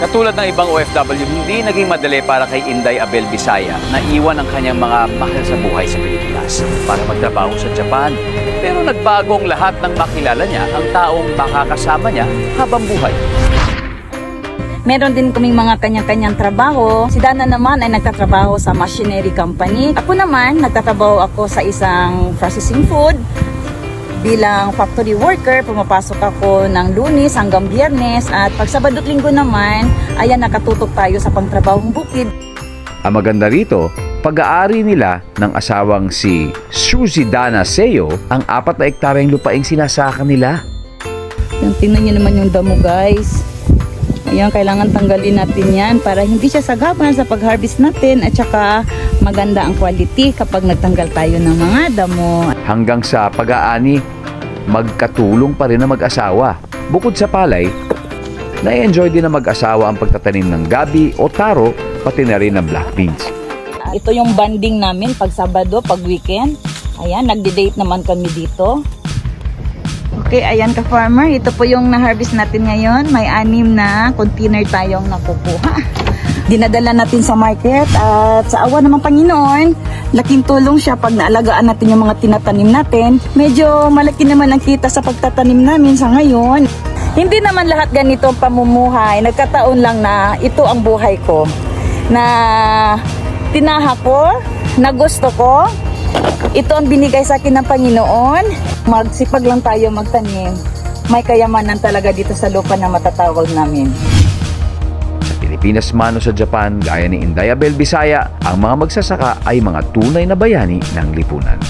Katulad ng ibang OFW, hindi naging madali para kay Inday Abel Bisaya na iwan ang kanyang mga mahal sa buhay sa Pilipinas para magtrabaho sa Japan. Pero nagbagong lahat nang makilala niya ang taong makakasama niya habang buhay. Meron din kaming mga kanya-kanyang trabaho. Si Dana naman ay nagtatrabaho sa machinery company. Ako naman, nagtatrabaho ako sa isang processing food. Bilang factory worker, pumapasok ako ng Lunes hanggang Biyernes at pag Sabado at Linggo naman, ayan nakatutok tayo sa pangtrabahong bukid. Ang maganda rito, pag-aari nila ng asawang si Suzy Dana Seo ang 4 na ektaryang lupaing sinasaka nila. Yan, tingnan nyo naman yung damo guys. Ayan, kailangan tanggalin natin yan para hindi siya sagapan sa pag-harvest natin at saka maganda ang quality kapag nagtanggal tayo ng mga damo. Hanggang sa pag-aani, magkatulong pa rin ang mag-asawa. Bukod sa palay, na-enjoy din ng mag-asawa ang pagtatanim ng gabi o taro, pati na rin ng black beans. Ito yung banding namin pag Sabado, pag weekend. Ayan, nagde-date naman kami dito. Okay, ayan ka-farmer. Ito po yung na-harvest natin ngayon. May 6 na container tayong nakukuha. Dinadala natin sa market at sa awa ng Panginoon, laking tulong siya pag naalagaan natin yung mga tinatanim natin. Medyo malaki naman ang kita sa pagtatanim namin sa ngayon. Hindi naman lahat ganito ang pamumuhay. Nagkataon lang na ito ang buhay ko. Na tinaha ko, na gusto ko. Ito ang binigay sa akin ng Panginoon. Magsipag lang tayo magtanim. May kayamanan talaga dito sa lupa na matatawag namin. Sa Pilipinas man o sa Japan, gaya ni Inday Abel Bisaya, ang mga magsasaka ay mga tunay na bayani ng lipunan.